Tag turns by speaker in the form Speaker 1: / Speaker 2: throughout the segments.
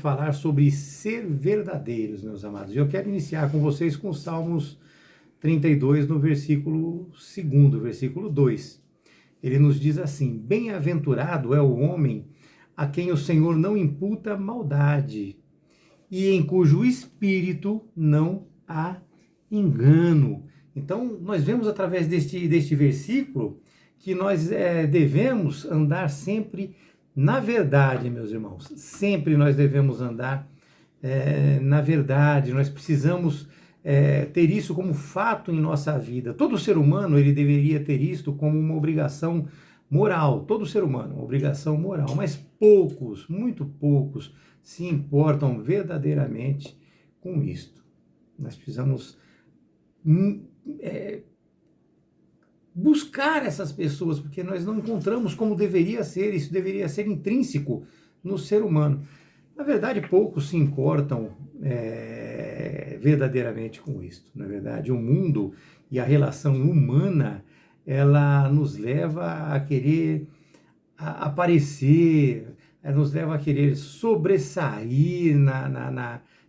Speaker 1: falar sobre ser verdadeiros, meus amados. E eu quero iniciar com vocês com Salmos 32, no versículo 2, versículo 2. Ele nos diz assim: bem-aventurado é o homem a quem o Senhor não imputa maldade e em cujo espírito não há engano. Então, nós vemos através deste versículo que nós devemos andar sempre na verdade, meus irmãos. Sempre nós devemos andar na verdade. Nós precisamos ter isso como fato em nossa vida. Todo ser humano ele deveria ter isto como uma obrigação moral. Todo ser humano, uma obrigação moral. Mas poucos, muito poucos, se importam verdadeiramente com isto. Nós precisamos buscar essas pessoas, porque nós não encontramos como deveria ser, isso deveria ser intrínseco no ser humano. Na verdade, poucos se importam verdadeiramente com isso. Na verdade, o mundo e a relação humana, ela nos leva a querer aparecer, nos leva a querer sobressair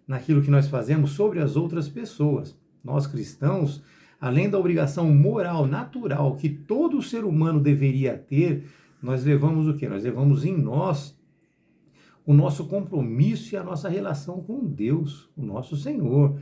Speaker 1: naquilo que nós fazemos sobre as outras pessoas. Nós cristãos, além da obrigação moral, natural, que todo ser humano deveria ter, nós levamos o quê? Nós levamos em nós o nosso compromisso e a nossa relação com Deus, o nosso Senhor,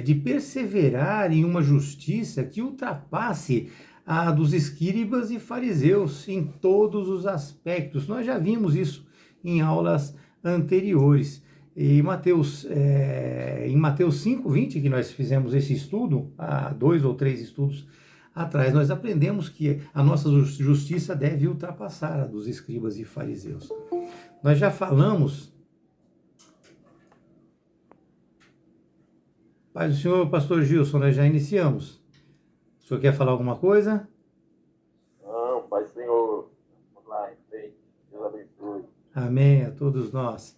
Speaker 1: de perseverar em uma justiça que ultrapasse a dos escribas e fariseus em todos os aspectos. Nós já vimos isso em aulas anteriores. Em Mateus 5:20, que nós fizemos esse estudo, há 2 ou 3 estudos atrás, nós aprendemos que a nossa justiça deve ultrapassar a dos escribas e fariseus. Nós já falamos... Paz do Senhor, pastor Gilson, nós já iniciamos. O senhor quer falar alguma coisa?
Speaker 2: Não, Pai do Senhor. Vamos lá, Deus abençoe.
Speaker 1: Amém a todos nós.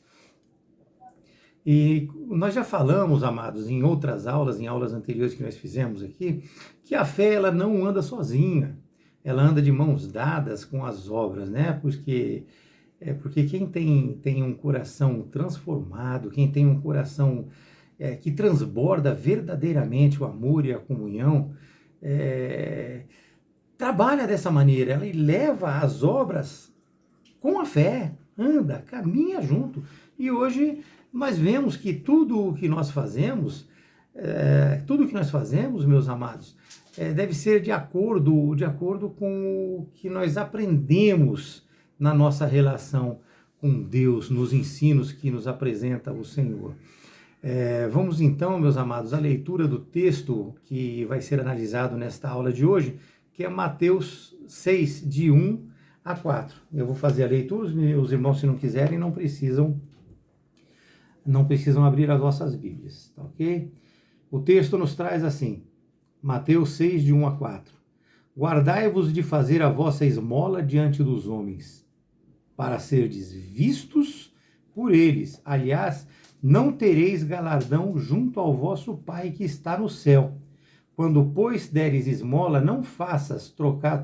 Speaker 1: E nós já falamos, amados, em outras aulas, em aulas anteriores que nós fizemos aqui, que a fé ela não anda sozinha, ela anda de mãos dadas com as obras, né? Porque quem tem um coração transformado, quem tem um coração que transborda verdadeiramente o amor e a comunhão, trabalha dessa maneira, ela leva as obras com a fé, anda, caminha junto. E hoje nós vemos que tudo o que nós fazemos, meus amados, deve ser de acordo com o que nós aprendemos na nossa relação com Deus, nos ensinos que nos apresenta o Senhor. Vamos então, meus amados, à leitura do texto que vai ser analisado nesta aula de hoje, que é Mateus 6, de 1 a 4. Eu vou fazer a leitura, os irmãos, se não quiserem, não precisam abrir as vossas Bíblias, tá ok? O texto nos traz assim, Mateus 6, de 1 a 4. Guardai-vos de fazer a vossa esmola diante dos homens, para serdes vistos por eles. Aliás, não tereis galardão junto ao vosso Pai que está no céu. Quando, pois, deres esmola, não faças tocar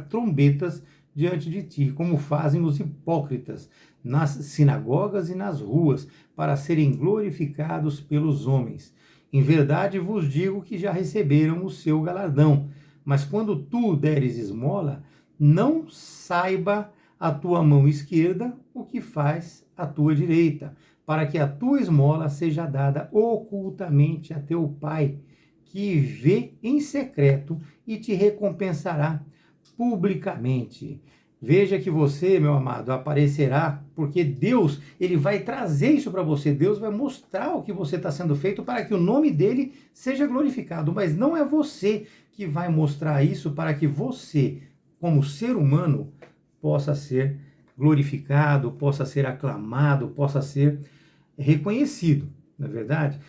Speaker 1: trombetas diante de ti, como fazem os hipócritas nas sinagogas e nas ruas, para serem glorificados pelos homens. Em verdade vos digo que já receberam o seu galardão. Mas quando tu deres esmola, não saiba a tua mão esquerda o que faz a tua direita, para que a tua esmola seja dada ocultamente a teu Pai, que vê em secreto e te recompensará publicamente. Veja que você, meu amado, aparecerá, porque Deus, ele vai trazer isso para você. Deus vai mostrar o que você está sendo feito para que o nome dele seja glorificado. Mas não é você que vai mostrar isso para que você, como ser humano, possa ser glorificado, possa ser aclamado, possa ser reconhecido, não é verdade?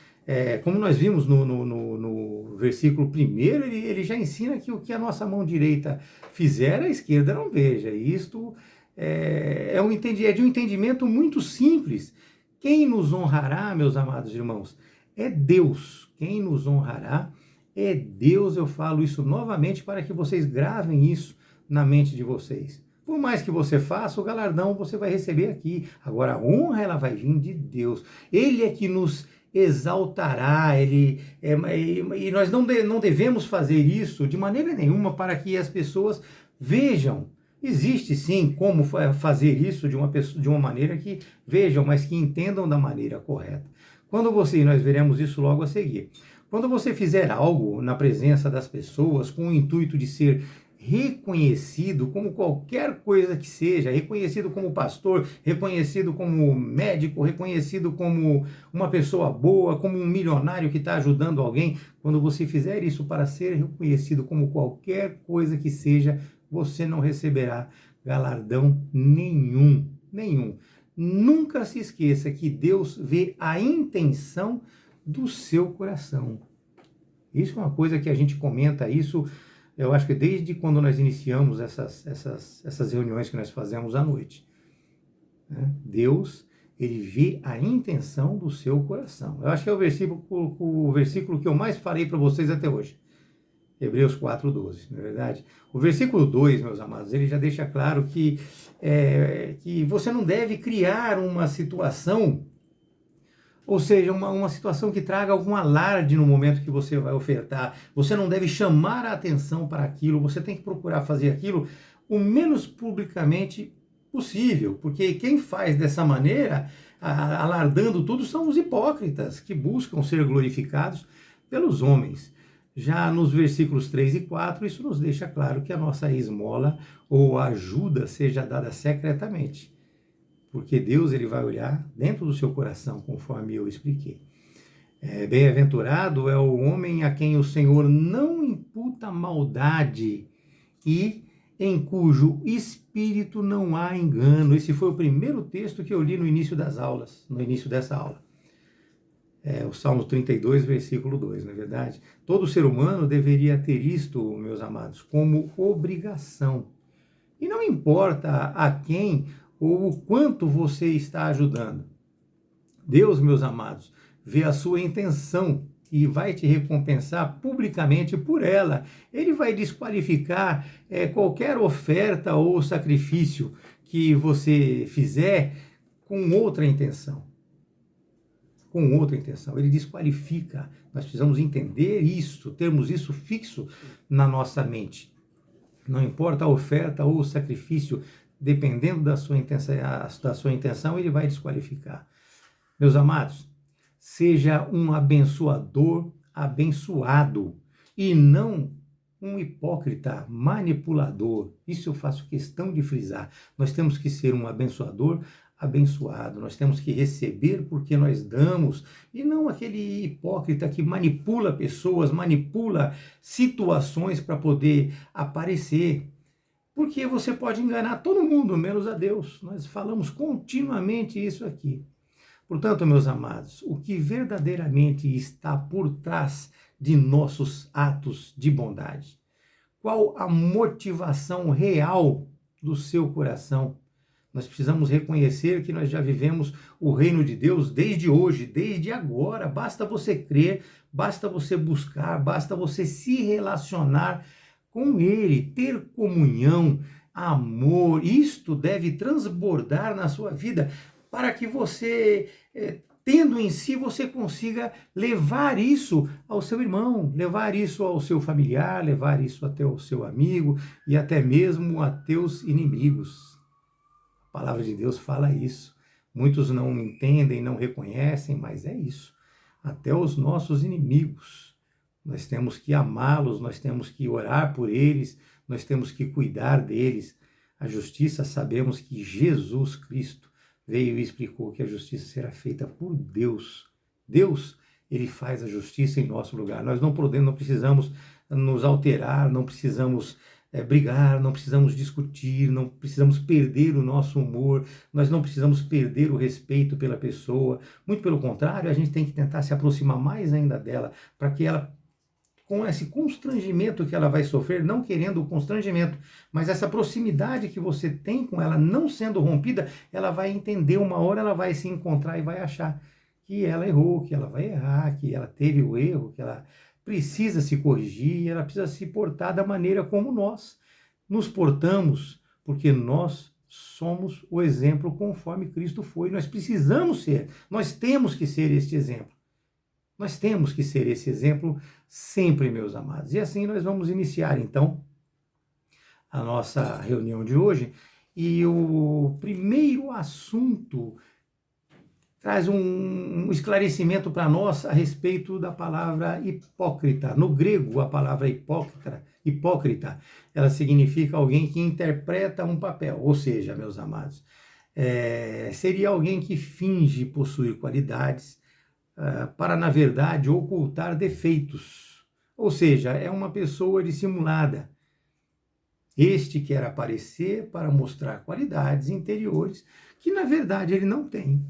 Speaker 1: Como nós vimos no versículo 1, ele já ensina que o que a nossa mão direita fizer, a esquerda não veja. E isto é de um entendimento muito simples. Quem nos honrará, meus amados irmãos, é Deus. Quem nos honrará é Deus. Eu falo isso novamente para que vocês gravem isso na mente de vocês. Por mais que você faça, o galardão você vai receber aqui. Agora, a honra ela vai vir de Deus. Ele é que nos exaltará, e nós não devemos fazer isso de maneira nenhuma para que as pessoas vejam. Existe sim como fazer isso de uma maneira que vejam, mas que entendam da maneira correta. Nós veremos isso logo a seguir. Quando você fizer algo na presença das pessoas com o intuito de ser reconhecido como qualquer coisa que seja, reconhecido como pastor, reconhecido como médico, reconhecido como uma pessoa boa, como um milionário que está ajudando alguém, quando você fizer isso para ser reconhecido como qualquer coisa que seja, você não receberá galardão nenhum, nenhum. Nunca se esqueça que Deus vê a intenção do seu coração. Isso é uma coisa que a gente comenta isso, eu acho que desde quando nós iniciamos essas reuniões que nós fazemos à noite. Né? Deus, ele vê a intenção do seu coração. Eu acho que é o versículo que eu mais falei para vocês até hoje. Hebreus 4:12, não é verdade? O versículo 2, meus amados, ele já deixa claro que você não deve criar uma situação, ou seja, uma situação que traga algum alarde no momento que você vai ofertar. Você não deve chamar a atenção para aquilo, você tem que procurar fazer aquilo o menos publicamente possível, porque quem faz dessa maneira, alardando tudo, são os hipócritas, que buscam ser glorificados pelos homens. Já nos versículos 3 e 4, isso nos deixa claro que a nossa esmola ou ajuda seja dada secretamente. Porque Deus ele vai olhar dentro do seu coração, conforme eu expliquei. Bem-aventurado é o homem a quem o Senhor não imputa maldade e em cujo espírito não há engano. Esse foi o primeiro texto que eu li no início das aulas, no início dessa aula. O Salmo 32, versículo 2, não é verdade? Todo ser humano deveria ter isto, meus amados, como obrigação. E não importa a quem ou o quanto você está ajudando. Deus, meus amados, vê a sua intenção e vai te recompensar publicamente por ela. Ele vai desqualificar qualquer oferta ou sacrifício que você fizer com outra intenção. Com outra intenção. Ele desqualifica. Nós precisamos entender isso, termos isso fixo na nossa mente. Não importa a oferta ou o sacrifício, dependendo da sua intenção, ele vai desqualificar. Meus amados, seja um abençoador abençoado e não um hipócrita manipulador. Isso eu faço questão de frisar. Nós temos que ser um abençoador abençoado. Nós temos que receber porque nós damos e não aquele hipócrita que manipula pessoas, manipula situações para poder aparecer. Porque você pode enganar todo mundo, menos a Deus. Nós falamos continuamente isso aqui. Portanto, meus amados, o que verdadeiramente está por trás de nossos atos de bondade? Qual a motivação real do seu coração? Nós precisamos reconhecer que nós já vivemos o reino de Deus desde hoje, desde agora. Basta você crer, basta você buscar, basta você se relacionar com Ele, ter comunhão, amor. Isto deve transbordar na sua vida para que você, tendo em si, você consiga levar isso ao seu irmão, levar isso ao seu familiar, levar isso até ao seu amigo e até mesmo a teus inimigos. A palavra de Deus fala isso. Muitos não entendem, não reconhecem, mas é isso. Até os nossos inimigos. Nós temos que amá-los, nós temos que orar por eles, nós temos que cuidar deles. A justiça, sabemos que Jesus Cristo veio e explicou que a justiça será feita por Deus. Deus, ele faz a justiça em nosso lugar. Nós não precisamos nos alterar, não precisamos brigar, não precisamos discutir, não precisamos perder o nosso humor, nós não precisamos perder o respeito pela pessoa. Muito pelo contrário, a gente tem que tentar se aproximar mais ainda dela, para que ela, com esse constrangimento que ela vai sofrer, não querendo o constrangimento, mas essa proximidade que você tem com ela, não sendo rompida, ela vai entender, uma hora ela vai se encontrar e vai achar que ela errou, que ela vai errar, que ela teve o erro, que ela precisa se corrigir, ela precisa se portar da maneira como nós nos portamos porque nós somos o exemplo conforme Cristo foi. Nós precisamos ser, nós temos que ser este exemplo. Nós temos que ser esse exemplo sempre, meus amados. E assim nós vamos iniciar, então, a nossa reunião de hoje. E o primeiro assunto traz um esclarecimento para nós a respeito da palavra hipócrita. No grego, a palavra hipócrita, ela significa alguém que interpreta um papel. Ou seja, meus amados, seria alguém que finge possuir qualidades para, na verdade, ocultar defeitos. Ou seja, é uma pessoa dissimulada. Este quer aparecer para mostrar qualidades interiores que, na verdade, ele não tem.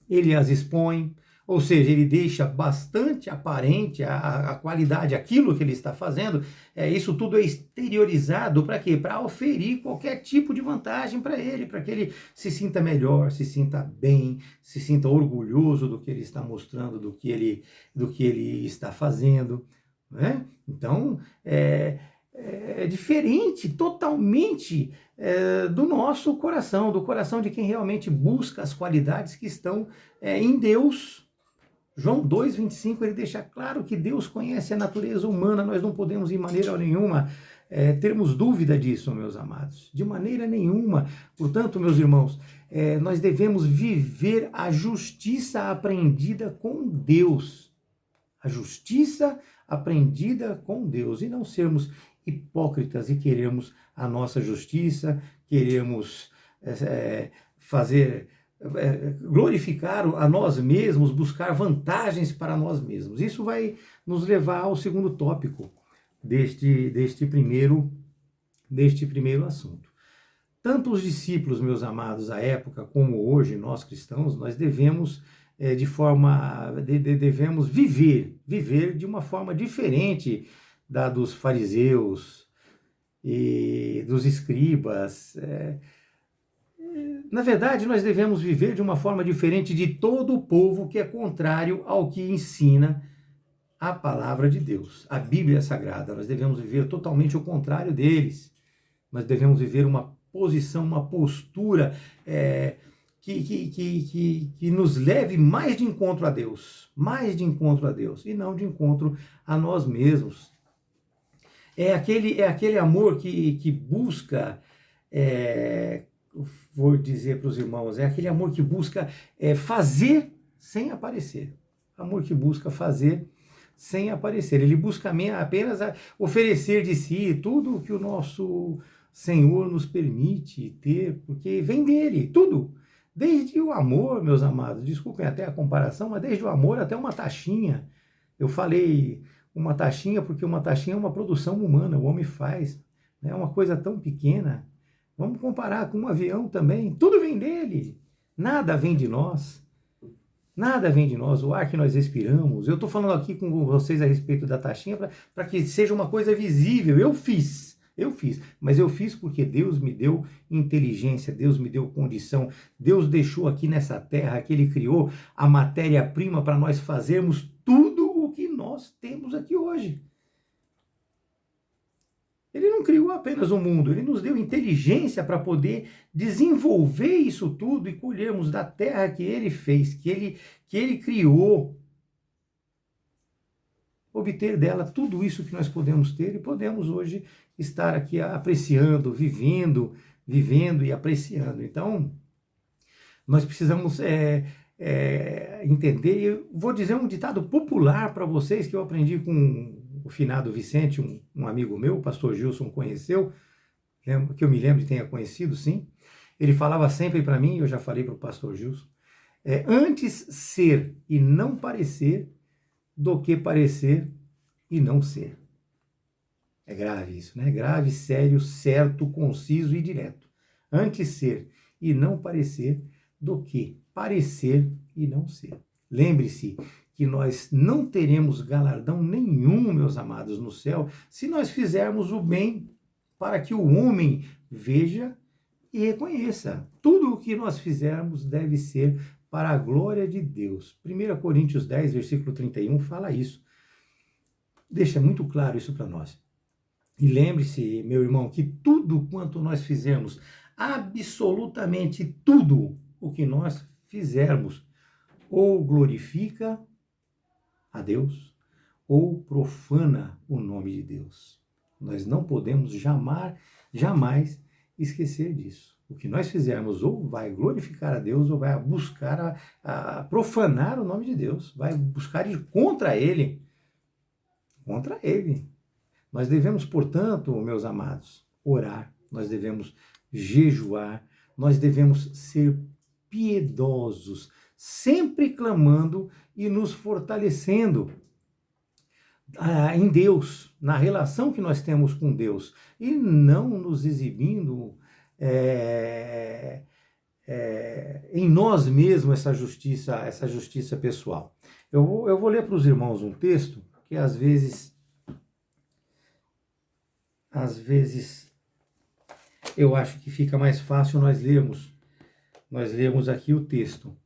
Speaker 1: Ele as expõe, ou seja, ele deixa bastante aparente a qualidade, aquilo que ele está fazendo. Isso tudo é exteriorizado para quê? Para oferir qualquer tipo de vantagem para ele, para que ele se sinta melhor, se sinta bem, se sinta orgulhoso do que ele está mostrando, do que ele está fazendo, né? Então, é diferente totalmente do nosso coração, do coração de quem realmente busca as qualidades que estão em Deus. João 2,25, ele deixa claro que Deus conhece a natureza humana, nós não podemos, de maneira nenhuma, termos dúvida disso, meus amados, de maneira nenhuma. Portanto, meus irmãos, nós devemos viver a justiça aprendida com Deus, a justiça aprendida com Deus, e não sermos hipócritas e queremos a nossa justiça, queremos glorificar a nós mesmos, buscar vantagens para nós mesmos. Isso vai nos levar ao segundo tópico deste primeiro assunto. Tanto os discípulos, meus amados, à época, como hoje, nós cristãos, nós devemos devemos viver de uma forma diferente da dos fariseus e dos escribas. Na verdade, nós devemos viver de uma forma diferente de todo o povo que é contrário ao que ensina a palavra de Deus, a Bíblia Sagrada. Nós devemos viver totalmente o contrário deles. Nós devemos viver uma posição, uma postura que nos leve mais de encontro a Deus, e não de encontro a nós mesmos. É aquele amor que busca, vou dizer para os irmãos, é aquele amor que busca fazer sem aparecer. Amor que busca fazer sem aparecer. Ele busca apenas oferecer de si tudo o que o nosso Senhor nos permite ter, porque vem dele, tudo. Desde o amor, meus amados, desculpem até a comparação, mas desde o amor até uma taxinha. Eu falei uma taxinha porque uma taxinha é uma produção humana, o homem faz. É uma coisa tão pequena. Vamos comparar com um avião também. Tudo vem dele. Nada vem de nós. Nada vem de nós. O ar que nós respiramos. Eu estou falando aqui com vocês a respeito da taxinha para que seja uma coisa visível. Eu fiz, mas eu fiz porque Deus me deu inteligência, Deus me deu condição, Deus deixou aqui nessa terra que Ele criou a matéria-prima para nós fazermos tudo o que nós temos aqui hoje. Ele não criou apenas o mundo, Ele nos deu inteligência para poder desenvolver isso tudo e colhermos da terra que Ele fez, que Ele criou, obter dela tudo isso que nós podemos ter e podemos hoje estar aqui apreciando, vivendo e apreciando. Então, nós precisamos entender. Eu vou dizer um ditado popular para vocês que eu aprendi com o finado Vicente, um amigo meu, o pastor Gilson conheceu, que eu me lembro de tenha conhecido, sim. Ele falava sempre para mim, eu já falei para o pastor Gilson, antes ser e não parecer do que parecer e não ser. É grave isso, né? Grave, sério, certo, conciso e direto. Antes ser e não parecer do que parecer e não ser. Lembre-se que nós não teremos galardão nenhum, meus amados, no céu, se nós fizermos o bem para que o homem veja e reconheça. Tudo o que nós fizermos deve ser para a glória de Deus. 1 Coríntios 10, versículo 31, fala isso. Deixa muito claro isso para nós. E lembre-se, meu irmão, que tudo quanto nós fizermos, absolutamente tudo o que nós fizermos, ou glorifica a Deus, ou profana o nome de Deus. Nós não podemos jamais esquecer disso. O que nós fizermos ou vai glorificar a Deus, ou vai buscar a profanar o nome de Deus, vai buscar ir contra Ele. Contra Ele. Nós devemos, portanto, meus amados, orar, nós devemos jejuar, nós devemos ser piedosos, sempre clamando e nos fortalecendo em Deus, na relação que nós temos com Deus, e não nos exibindo em nós mesmos essa justiça pessoal. Eu vou ler para os irmãos um texto que às vezes eu acho que fica mais fácil nós lermos aqui o texto.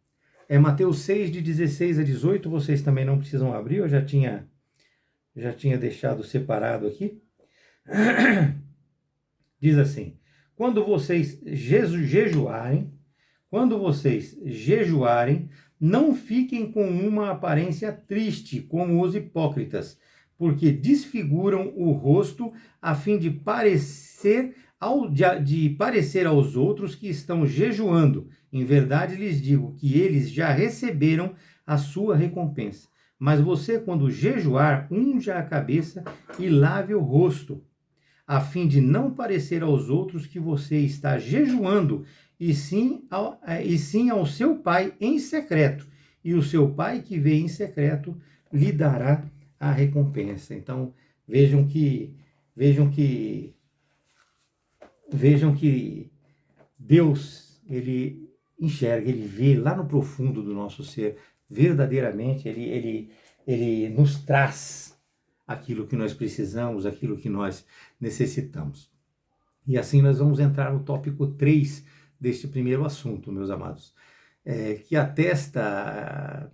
Speaker 1: É Mateus 6, de 16 a 18, vocês também não precisam abrir, eu já tinha deixado separado aqui. Diz assim: quando vocês jejuarem, não fiquem com uma aparência triste, como os hipócritas, porque desfiguram o rosto a fim de parecer aos outros que estão jejuando. Em verdade lhes digo que eles já receberam a sua recompensa. Mas você, quando jejuar, unja a cabeça e lave o rosto, a fim de não parecer aos outros que você está jejuando, e sim ao seu Pai em secreto. E o seu Pai que vê em secreto lhe dará a recompensa. Então, vejam que Deus, ele enxerga, ele vê lá no profundo do nosso ser, verdadeiramente, ele nos traz aquilo que nós precisamos, aquilo que nós necessitamos. E assim nós vamos entrar no tópico 3 deste primeiro assunto, meus amados, que atesta,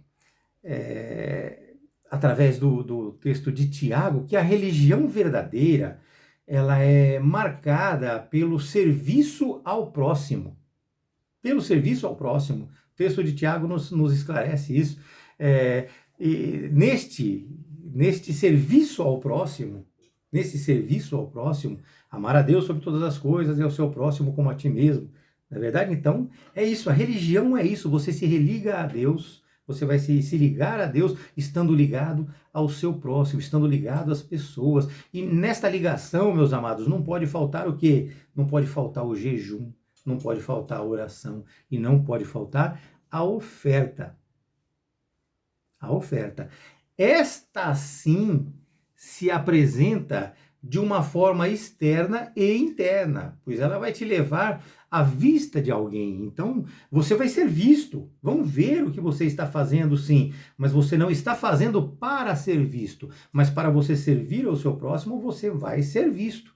Speaker 1: através do texto de Tiago, que a religião verdadeira, ela é marcada pelo serviço ao próximo. Pelo serviço ao próximo. O texto de Tiago nos esclarece isso. E neste serviço ao próximo, amar a Deus sobre todas as coisas e ao seu próximo como a ti mesmo. Na verdade, então, é isso. A religião é isso. Você se religa a Deus, você vai se ligar a Deus estando ligado ao seu próximo, estando ligado às pessoas. E nesta ligação, meus amados, não pode faltar o quê? Não pode faltar o jejum, não pode faltar a oração e não pode faltar a oferta. A oferta. Esta sim se apresenta de uma forma externa e interna, pois ela vai te levar à vista de alguém. Então, você vai ser visto. Vão ver o que você está fazendo, sim, mas você não está fazendo para ser visto, mas para você servir ao seu próximo, você vai ser visto.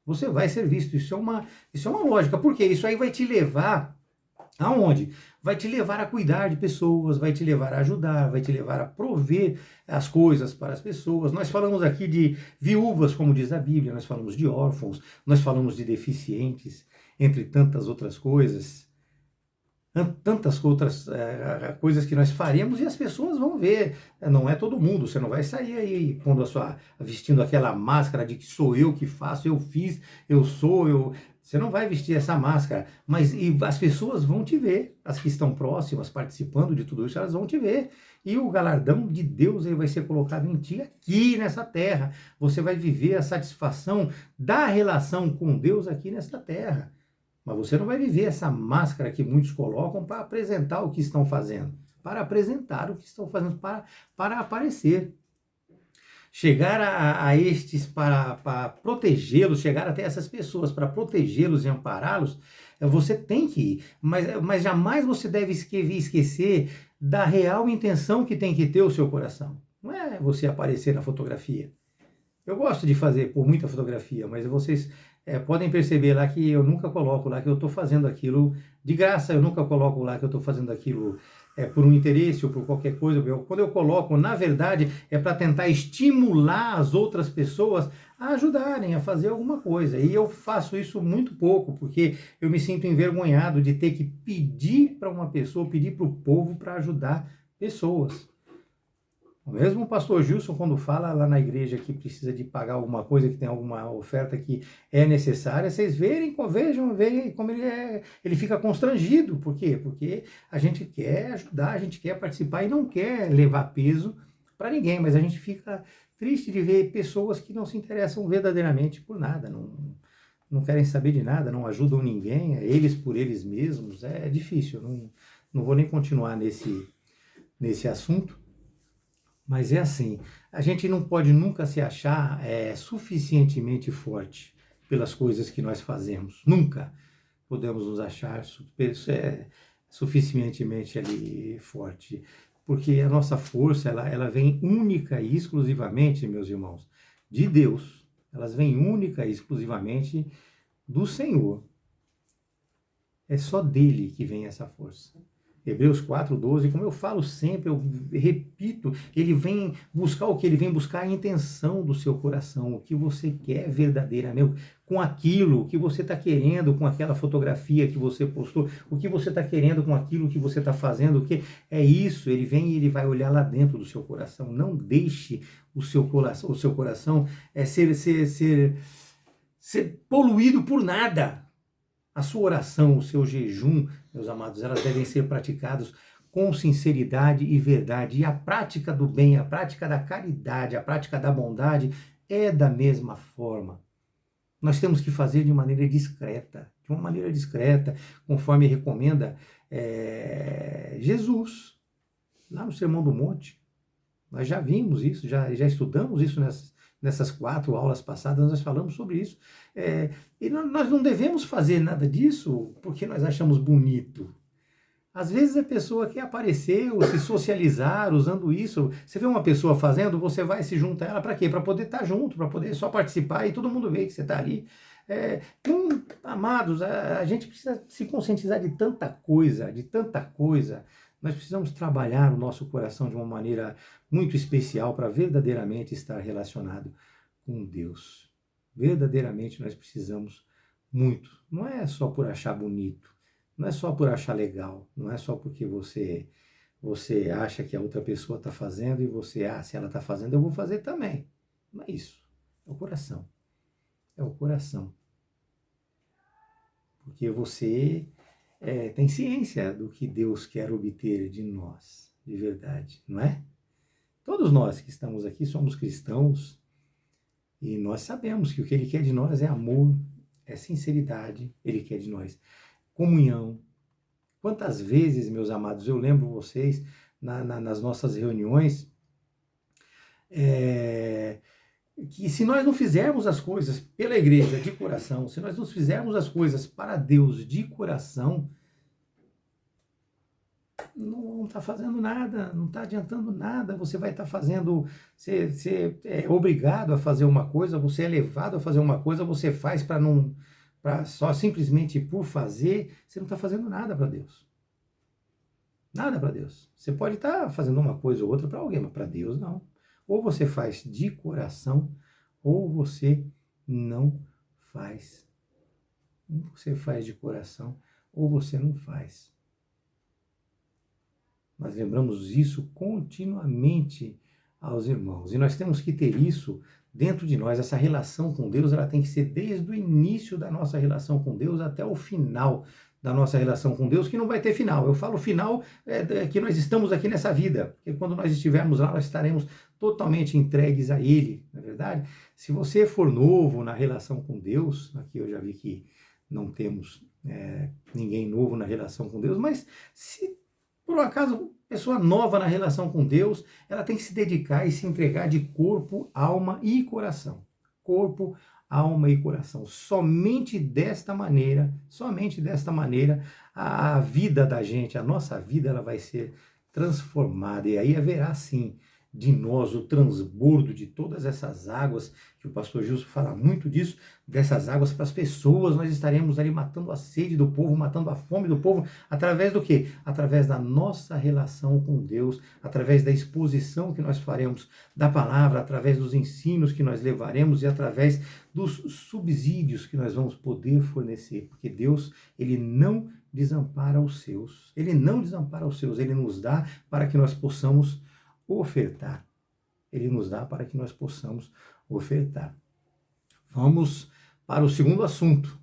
Speaker 1: Você vai ser visto. Isso é uma lógica, porque isso aí vai te levar aonde? Vai te levar a cuidar de pessoas, vai te levar a ajudar, vai te levar a prover as coisas para as pessoas. Nós falamos aqui de viúvas, como diz a Bíblia, nós falamos de órfãos, nós falamos de deficientes, entre tantas outras coisas. Tantas outras coisas que nós faremos e as pessoas vão ver. Não é todo mundo, você não vai sair aí vestindo aquela máscara de que sou eu que faço, eu fiz, eu sou. Você não vai vestir essa máscara, mas as pessoas vão te ver, as que estão próximas, participando de tudo isso, elas vão te ver. E o galardão de Deus ele vai ser colocado em ti aqui nessa terra. Você vai viver a satisfação da relação com Deus aqui nesta terra. Mas você não vai viver essa máscara que muitos colocam para apresentar o que estão fazendo. Para apresentar o que estão fazendo, para aparecer. Chegar a estes para protegê-los, chegar até essas pessoas para protegê-los e ampará-los, você tem que ir. Mas jamais você deve esquecer da real intenção que tem que ter o seu coração. Não é você aparecer na fotografia. Eu gosto de fazer por muita fotografia, mas vocês podem perceber lá que eu nunca coloco lá que eu estou fazendo aquilo de graça, eu nunca coloco lá que eu estou fazendo aquilo por um interesse ou por qualquer coisa. Quando eu coloco, na verdade, é para tentar estimular as outras pessoas a ajudarem a fazer alguma coisa. E eu faço isso muito pouco, porque eu me sinto envergonhado de ter que pedir para uma pessoa, pedir para o povo para ajudar pessoas. Mesmo o pastor Gilson, quando fala lá na igreja que precisa de pagar alguma coisa, que tem alguma oferta que é necessária, vocês vejam como ele fica constrangido. Por quê? Porque a gente quer ajudar, a gente quer participar e não quer levar peso para ninguém, mas a gente fica triste de ver pessoas que não se interessam verdadeiramente por nada, não querem saber de nada, não ajudam ninguém, eles por eles mesmos. É difícil, não vou nem continuar nesse assunto. Mas é assim, a gente não pode nunca se achar suficientemente forte pelas coisas que nós fazemos. Nunca podemos nos achar suficientemente ali forte. Porque a nossa força, ela vem única e exclusivamente, meus irmãos, de Deus. Elas vêm única e exclusivamente do Senhor. É só dele que vem essa força. Hebreus 4:12, como eu falo sempre, eu repito, ele vem buscar o que? Ele vem buscar a intenção do seu coração, o que você quer verdadeiramente, com aquilo que você está querendo, com aquela fotografia que você postou, o que você está querendo com aquilo que você está fazendo, o que é isso, ele vem e ele vai olhar lá dentro do seu coração. Não deixe o seu coração ser poluído por nada. A sua oração, o seu jejum, meus amados, elas devem ser praticados com sinceridade e verdade. E a prática do bem, a prática da caridade, a prática da bondade é da mesma forma. Nós temos que fazer de uma maneira discreta, conforme recomenda Jesus, lá no Sermão do Monte. Nós já vimos isso, já estudamos isso nessas 4 aulas passadas, nós falamos sobre isso. E nós não devemos fazer nada disso porque nós achamos bonito. Às vezes a pessoa quer aparecer ou se socializar usando isso. Você vê uma pessoa fazendo, você vai se juntar a ela para quê? Para poder estar junto, para poder só participar e todo mundo vê que você está ali. Amados, a gente precisa se conscientizar de tanta coisa, Nós precisamos trabalhar o nosso coração de uma maneira muito especial para verdadeiramente estar relacionado com Deus. Verdadeiramente nós precisamos muito. Não é só por achar bonito, não é só por achar legal, não é só porque você acha que a outra pessoa está fazendo e você, se ela está fazendo, eu vou fazer também. Não é isso. É o coração. É o coração. Porque você tem ciência do que Deus quer obter de nós, de verdade, não é? Todos nós que estamos aqui somos cristãos e nós sabemos que o que Ele quer de nós é amor, é sinceridade, Ele quer de nós comunhão. Quantas vezes, meus amados, eu lembro vocês, nas nossas reuniões, que se nós não fizermos as coisas pela igreja de coração, se nós não fizermos as coisas para Deus de coração, não está fazendo nada, não está adiantando nada. Você vai estar fazendo, você é obrigado a fazer uma coisa, você é levado a fazer uma coisa, você faz para só simplesmente por fazer, você não está fazendo nada para Deus. Nada para Deus. Você pode estar fazendo uma coisa ou outra para alguém, mas para Deus não. Ou você faz de coração, ou você não faz. Ou você faz de coração, ou você não faz. Nós lembramos isso continuamente aos irmãos. E nós temos que ter isso dentro de nós. Essa relação com Deus, ela tem que ser desde o início da nossa relação com Deus até o final da nossa relação com Deus, que não vai ter final. Eu falo final que nós estamos aqui nessa vida, porque quando nós estivermos lá, nós estaremos totalmente entregues a Ele, não é verdade? Se você for novo na relação com Deus, aqui eu já vi que não temos ninguém novo na relação com Deus, mas se por um acaso pessoa nova na relação com Deus, ela tem que se dedicar e se entregar de corpo, alma e coração. Corpo, alma e coração. Somente desta maneira, a vida da gente, a nossa vida, ela vai ser transformada. E aí haverá, sim, de nós o transbordo de todas essas águas, que o pastor Gilson fala muito disso, dessas águas para as pessoas, nós estaremos ali matando a sede do povo, matando a fome do povo, através do quê? Através da nossa relação com Deus, através da exposição que nós faremos da palavra, através dos ensinos que nós levaremos e através dos subsídios que nós vamos poder fornecer, porque Deus, Ele não desampara os seus, Ele não desampara os seus, Ele nos dá para que nós possamos ofertar. Ele nos dá para que nós possamos ofertar. Vamos para o segundo assunto.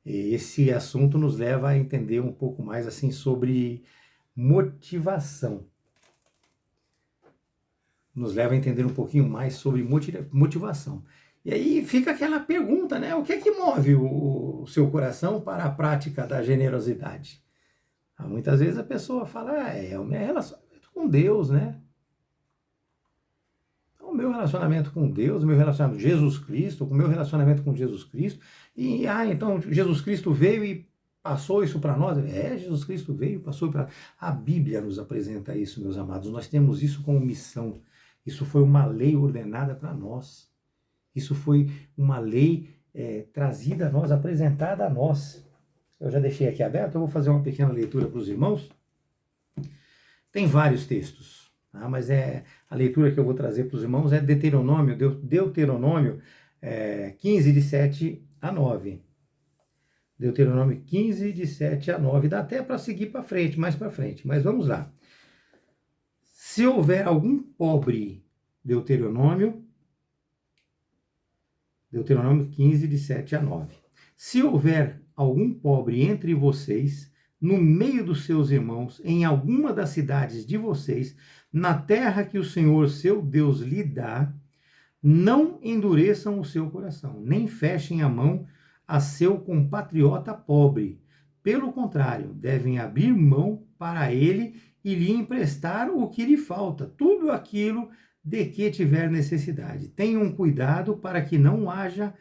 Speaker 1: Esse assunto nos leva a entender um pouco mais assim sobre motivação. Nos leva a entender um pouquinho mais sobre motivação. E aí fica aquela pergunta, né? O que é que move o seu coração para a prática da generosidade? Muitas vezes a pessoa fala, é o meu relacionamento com Deus, né? O meu relacionamento com Deus, o meu relacionamento com Jesus Cristo, o meu relacionamento com Jesus Cristo. E, então Jesus Cristo veio e passou isso para nós? Jesus Cristo veio e passou para... A Bíblia nos apresenta isso, meus amados. Nós temos isso como missão. Isso foi uma lei ordenada para nós. Isso foi uma lei trazida a nós, apresentada a nós. Eu já deixei aqui aberto, eu vou fazer uma pequena leitura para os irmãos. Tem vários textos, tá? Mas a leitura que eu vou trazer para os irmãos é Deuteronômio 15, de 7 a 9. Deuteronômio 15, de 7 a 9. Dá até para seguir para frente, mais para frente, mas vamos lá. Se houver algum pobre, Deuteronômio 15, de 7 a 9. Se houver algum pobre entre vocês, no meio dos seus irmãos, em alguma das cidades de vocês, na terra que o Senhor, seu Deus, lhe dá, não endureçam o seu coração, nem fechem a mão a seu compatriota pobre. Pelo contrário, devem abrir mão para ele e lhe emprestar o que lhe falta, tudo aquilo de que tiver necessidade. Tenham cuidado para que não haja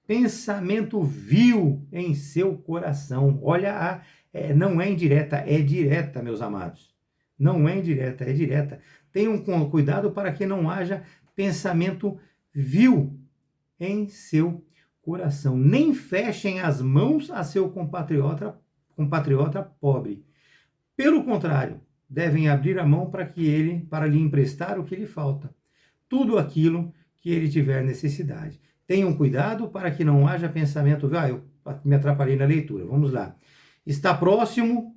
Speaker 1: pensamento vil em seu coração. Olha, não é indireta, é direta, meus amados. Não é indireta, é direta. Tenham cuidado para que não haja pensamento vil em seu coração. Nem fechem as mãos a seu compatriota pobre. Pelo contrário, devem abrir a mão para lhe emprestar o que lhe falta, tudo aquilo que ele tiver necessidade. Tenham cuidado para que não haja pensamento... eu me atrapalhei na leitura, vamos lá. Está próximo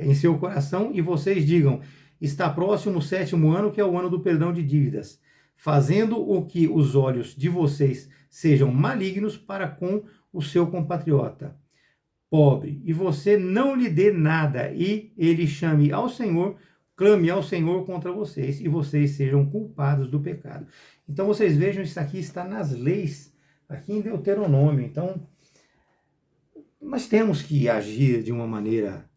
Speaker 1: em seu coração e vocês digam, está próximo o 7º ano, que é o ano do perdão de dívidas, fazendo o que os olhos de vocês sejam malignos para com o seu compatriota pobre, e você não lhe dê nada, e ele chame ao Senhor, clame ao Senhor contra vocês, e vocês sejam culpados do pecado. Então vocês vejam, isso aqui está nas leis, aqui em Deuteronômio. Então, nós temos que agir de uma maneira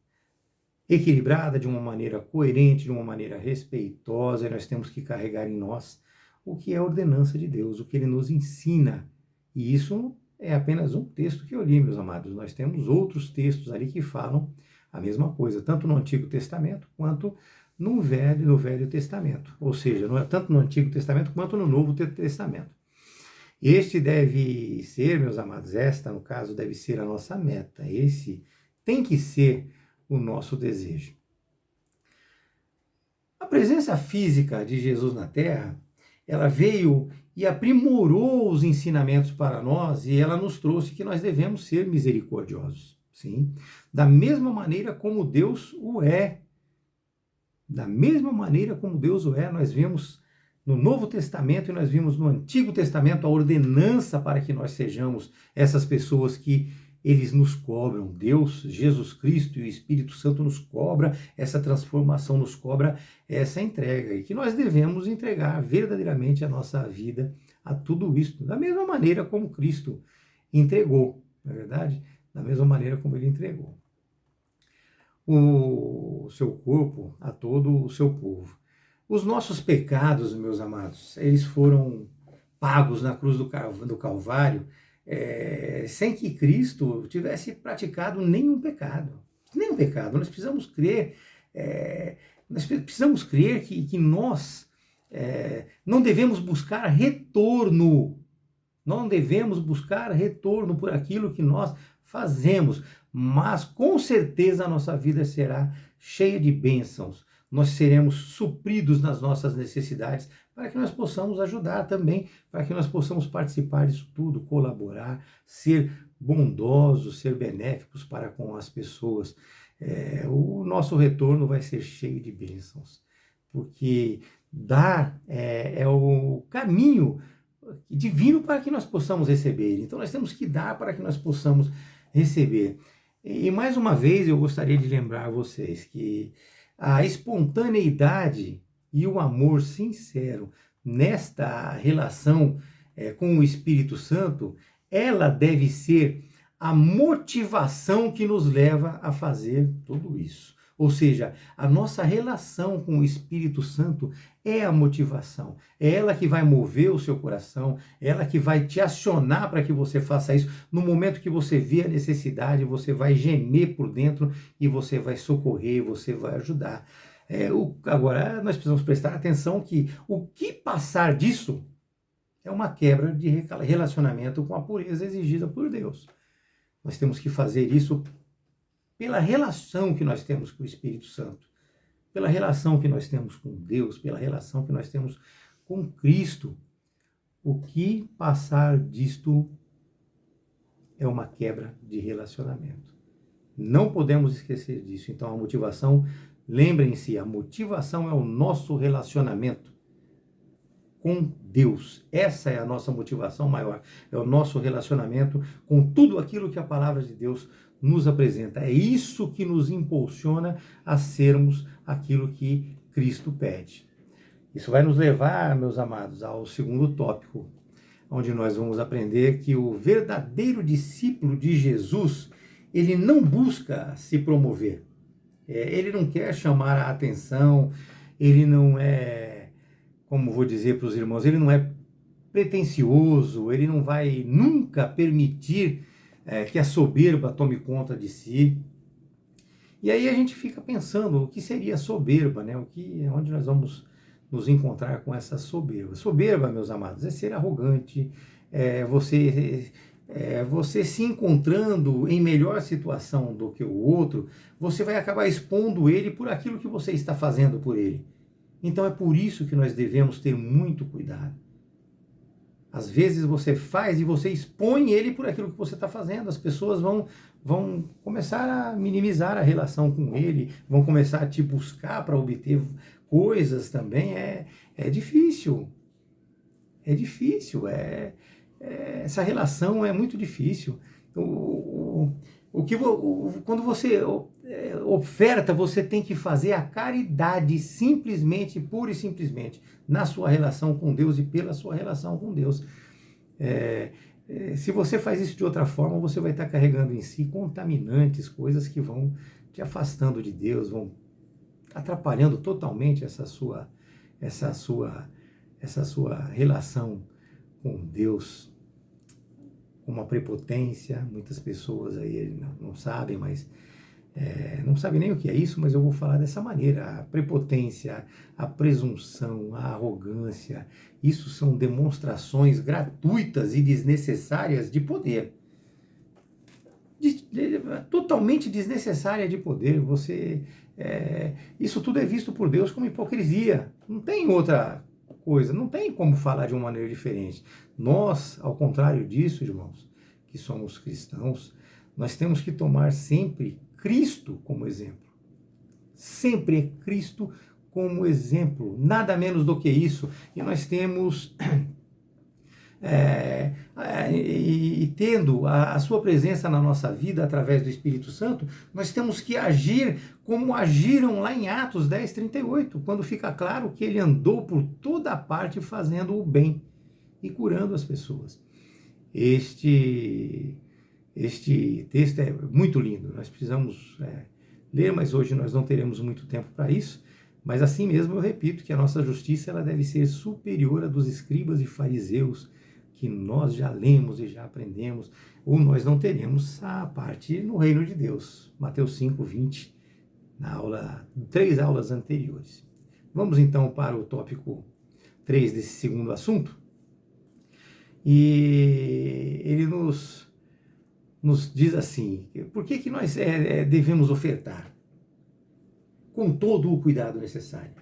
Speaker 1: equilibrada, de uma maneira coerente, de uma maneira respeitosa, e nós temos que carregar em nós o que é a ordenança de Deus, o que ele nos ensina. E isso é apenas um texto que eu li, meus amados. Nós temos outros textos ali que falam a mesma coisa, tanto no Antigo Testamento quanto no Velho Testamento. Ou seja, tanto no Antigo Testamento quanto no Novo Testamento. Este deve ser, meus amados, esta, no caso, deve ser a nossa meta. Esse tem que ser o nosso desejo. A presença física de Jesus na Terra, ela veio e aprimorou os ensinamentos para nós, e ela nos trouxe que nós devemos ser misericordiosos, sim, da mesma maneira como Deus o é. Da mesma maneira como Deus o é, nós vemos no Novo Testamento e nós vimos no Antigo Testamento a ordenança para que nós sejamos essas pessoas que eles nos cobram. Deus, Jesus Cristo e o Espírito Santo nos cobra essa transformação, nos cobra essa entrega, e que nós devemos entregar verdadeiramente a nossa vida a tudo isso, da mesma maneira como Cristo entregou, não é verdade? Da mesma maneira como ele entregou o seu corpo a todo o seu povo. Os nossos pecados, meus amados, eles foram pagos na cruz do Calvário, sem que Cristo tivesse praticado nenhum pecado. Nenhum pecado. Nós precisamos crer Nós precisamos crer que nós não devemos buscar retorno. Não devemos buscar retorno por aquilo que nós fazemos, mas com certeza a nossa vida será cheia de bênçãos. Nós seremos supridos nas nossas necessidades para que nós possamos ajudar também, para que nós possamos participar disso tudo, colaborar, ser bondosos, ser benéficos para com as pessoas. O nosso retorno vai ser cheio de bênçãos, porque dar é o caminho divino para que nós possamos receber. Então nós temos que dar para que nós possamos receber. E mais uma vez eu gostaria de lembrar a vocês que a espontaneidade e o amor sincero nesta relação com o Espírito Santo, ela deve ser a motivação que nos leva a fazer tudo isso. Ou seja, a nossa relação com o Espírito Santo é a motivação. É ela que vai mover o seu coração, é ela que vai te acionar para que você faça isso. No momento que você vê a necessidade, você vai gemer por dentro e você vai socorrer, você vai ajudar. Agora, nós precisamos prestar atenção que o que passar disso é uma quebra de relacionamento com a pureza exigida por Deus. Nós temos que fazer isso pela relação que nós temos com o Espírito Santo, pela relação que nós temos com Deus, pela relação que nós temos com Cristo. O que passar disto é uma quebra de relacionamento. Não podemos esquecer disso. Então a motivação, lembrem-se, a motivação é o nosso relacionamento com Deus. Essa é a nossa motivação maior, é o nosso relacionamento com tudo aquilo que a palavra de Deus nos apresenta. É isso que nos impulsiona a sermos aquilo que Cristo pede. Isso vai nos levar, meus amados, ao segundo tópico, onde nós vamos aprender que o verdadeiro discípulo de Jesus, ele não busca se promover. Ele não quer chamar a atenção, ele não é, como vou dizer para os irmãos, ele não é pretensioso, ele não vai nunca permitir que a soberba tome conta de si. E aí a gente fica pensando o que seria soberba, né? Onde nós vamos nos encontrar com essa soberba. Soberba, meus amados, é ser arrogante, você se encontrando em melhor situação do que o outro, você vai acabar expondo ele por aquilo que você está fazendo por ele. Então é por isso que nós devemos ter muito cuidado. Às vezes você faz e você expõe ele por aquilo que você está fazendo. As pessoas vão começar a minimizar a relação com ele, vão começar a te buscar para obter coisas também. É difícil. É difícil. Essa relação é muito difícil. Quando você oferta, você tem que fazer a caridade simplesmente, pura e simplesmente, na sua relação com Deus e pela sua relação com Deus. Se você faz isso de outra forma, você vai estar carregando em si contaminantes, coisas que vão te afastando de Deus, vão atrapalhando totalmente essa sua relação com Deus, com uma prepotência. Muitas pessoas aí não sabem, mas não sabem nem o que é isso, mas eu vou falar dessa maneira. A prepotência, a presunção, a arrogância, isso são demonstrações gratuitas e desnecessárias de poder. Totalmente desnecessária de poder. Isso tudo é visto por Deus como hipocrisia. Não tem outra coisa, não tem como falar de uma maneira diferente. Nós, ao contrário disso, irmãos, que somos cristãos, nós temos que tomar sempre Cristo como exemplo. Sempre é Cristo como exemplo, nada menos do que isso. E nós temos, tendo a sua presença na nossa vida através do Espírito Santo, nós temos que agir como agiram lá em Atos 10:38, quando fica claro que ele andou por toda a parte fazendo o bem e curando as pessoas. Este texto é muito lindo, nós precisamos ler, mas hoje nós não teremos muito tempo para isso. Mas assim mesmo eu repito que a nossa justiça ela deve ser superior à dos escribas e fariseus, que nós já lemos e já aprendemos, ou nós não teremos a parte no reino de Deus. Mateus 5:20 três aulas anteriores. Vamos então para o tópico 3 desse segundo assunto. E ele nos diz assim, por que nós devemos ofertar? Com todo o cuidado necessário.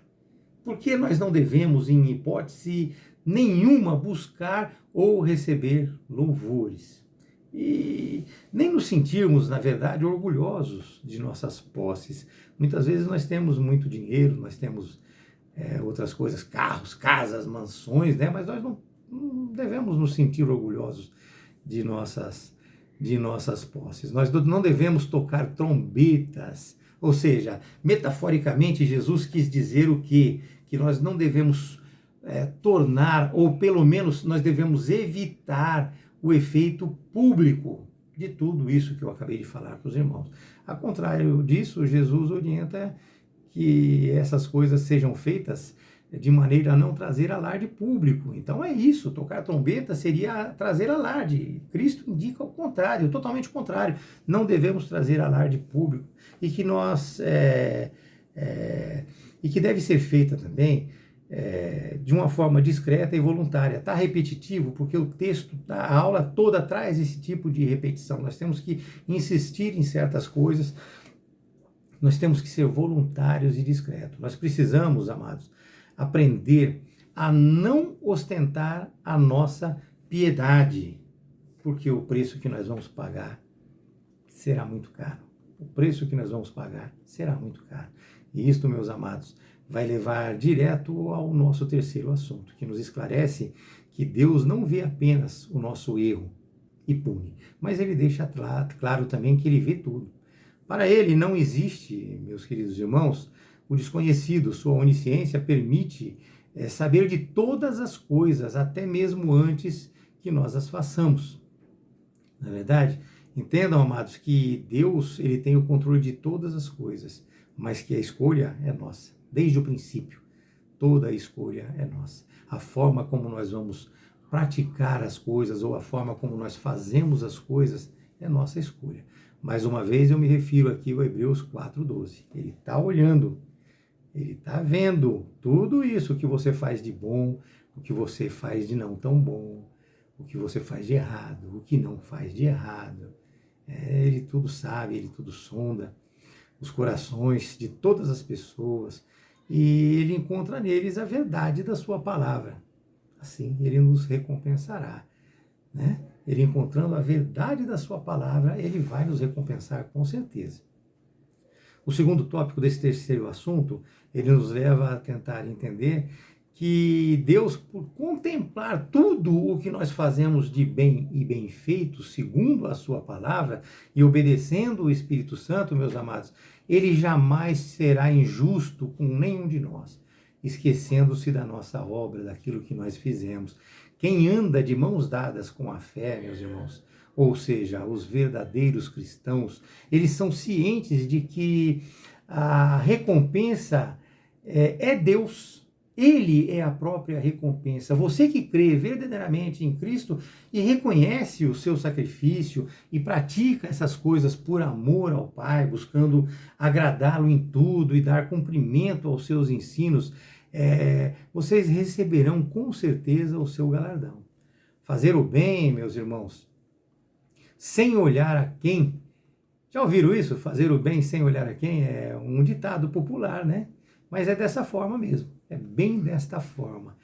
Speaker 1: Por que nós não devemos, em hipótese nenhuma, buscar ou receber louvores? E nem nos sentirmos, na verdade, orgulhosos de nossas posses. Muitas vezes nós temos muito dinheiro, nós temos outras coisas, carros, casas, mansões, né? Mas nós não devemos nos sentir orgulhosos de nossas posses. Nós não devemos tocar trombetas. Ou seja, metaforicamente, Jesus quis dizer o quê? Que nós não devemos tornar, ou pelo menos nós devemos evitar o efeito público de tudo isso que eu acabei de falar para os irmãos. Ao contrário disso, Jesus orienta que essas coisas sejam feitas de maneira a não trazer alarde público. Então é isso, tocar trombeta seria trazer alarde. Cristo indica o contrário, totalmente o contrário. Não devemos trazer alarde público e que e que deve ser feita também de uma forma discreta e voluntária. Está repetitivo porque o texto, a aula toda traz esse tipo de repetição. Nós temos que insistir em certas coisas, nós temos que ser voluntários e discretos. Nós precisamos, amados, aprender a não ostentar a nossa piedade, porque o preço que nós vamos pagar será muito caro. O preço que nós vamos pagar será muito caro. E isto, meus amados, vai levar direto ao nosso terceiro assunto, que nos esclarece que Deus não vê apenas o nosso erro e pune, mas ele deixa claro também que ele vê tudo. Para ele não existe, meus queridos irmãos, o desconhecido. Sua onisciência permite saber de todas as coisas, até mesmo antes que nós as façamos. Na verdade, entendam, amados, que Deus ele tem o controle de todas as coisas, mas que a escolha é nossa. Desde o princípio, toda a escolha é nossa. A forma como nós vamos praticar as coisas ou a forma como nós fazemos as coisas é nossa escolha. Mais uma vez eu me refiro aqui ao Hebreus 4:12. Ele está olhando, ele está vendo tudo isso que você faz de bom, o que você faz de não tão bom, o que você faz de errado, o que não faz de errado. Ele tudo sabe, ele tudo sonda os corações de todas as pessoas e ele encontra neles a verdade da sua palavra. Assim, ele nos recompensará, né? Ele encontrando a verdade da sua palavra, ele vai nos recompensar com certeza. O segundo tópico desse terceiro assunto, ele nos leva a tentar entender que Deus, por contemplar tudo o que nós fazemos de bem e bem feito, segundo a sua palavra, e obedecendo o Espírito Santo, meus amados, ele jamais será injusto com nenhum de nós, esquecendo-se da nossa obra, daquilo que nós fizemos. Quem anda de mãos dadas com a fé, meus irmãos, ou seja, os verdadeiros cristãos, eles são cientes de que a recompensa é Deus. Ele é a própria recompensa. Você que crê verdadeiramente em Cristo e reconhece o seu sacrifício e pratica essas coisas por amor ao Pai, buscando agradá-lo em tudo e dar cumprimento aos seus ensinos, vocês receberão com certeza o seu galardão. Fazer o bem, meus irmãos, sem olhar a quem. Já ouviram isso? Fazer o bem sem olhar a quem? É um ditado popular, né? Mas é dessa forma mesmo. É bem desta forma.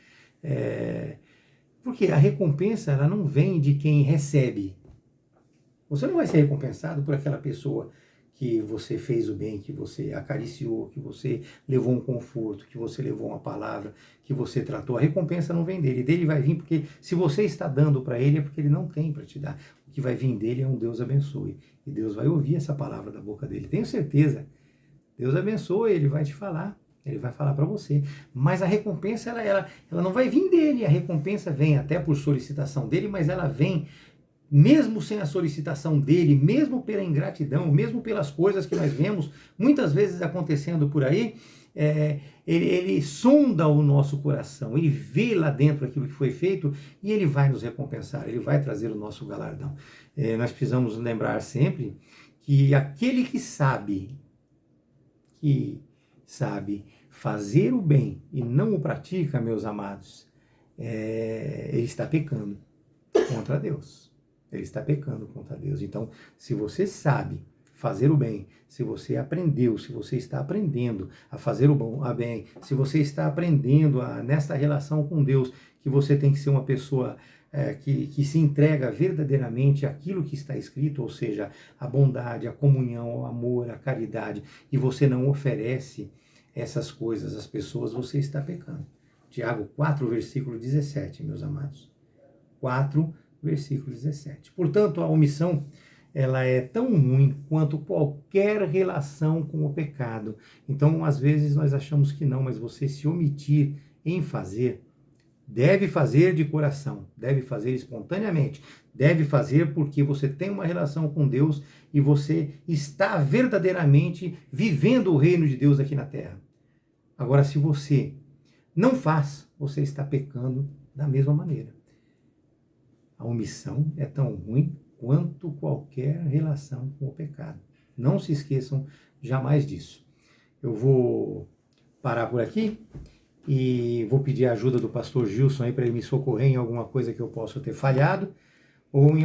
Speaker 1: Porque a recompensa ela não vem de quem recebe. Você não vai ser recompensado por aquela pessoa que você fez o bem, que você acariciou, que você levou um conforto, que você levou uma palavra, que você tratou. A recompensa não vem dele. Dele vai vir porque se você está dando para ele é porque ele não tem para te dar. O que vai vir dele é um Deus abençoe. E Deus vai ouvir essa palavra da boca dele. Tenho certeza. Deus abençoe, ele vai te falar. Ele vai falar para você. Mas a recompensa, ela não vai vir dele. A recompensa vem até por solicitação dele, mas ela vem mesmo sem a solicitação dele, mesmo pela ingratidão, mesmo pelas coisas que nós vemos muitas vezes acontecendo por aí. Ele sonda o nosso coração, ele vê lá dentro aquilo que foi feito e ele vai nos recompensar, ele vai trazer o nosso galardão. Nós precisamos lembrar sempre que aquele que sabe que sabe fazer o bem e não o pratica, meus amados, ele está pecando contra Deus. Ele está pecando contra Deus. Então, se você sabe fazer o bem, se você aprendeu, se você está aprendendo a fazer o bem, se você está aprendendo nessa relação com Deus, que você tem que ser uma pessoa que se entrega verdadeiramente àquilo que está escrito, ou seja, a bondade, a comunhão, o amor, a caridade, e você não oferece essas coisas às pessoas, você está pecando. Tiago 4, versículo 17, meus amados. 4, versículo 17. Portanto, a omissão, ela é tão ruim quanto qualquer relação com o pecado. Então, às vezes, nós achamos que não, mas você se omitir em fazer, deve fazer de coração, deve fazer espontaneamente, deve fazer porque você tem uma relação com Deus e você está verdadeiramente vivendo o reino de Deus aqui na terra. Agora, se você não faz, você está pecando da mesma maneira. A omissão é tão ruim quanto qualquer relação com o pecado. Não se esqueçam jamais disso. Eu vou parar por aqui e vou pedir a ajuda do pastor Gilson aí para ele me socorrer em alguma coisa que eu possa ter falhado ou em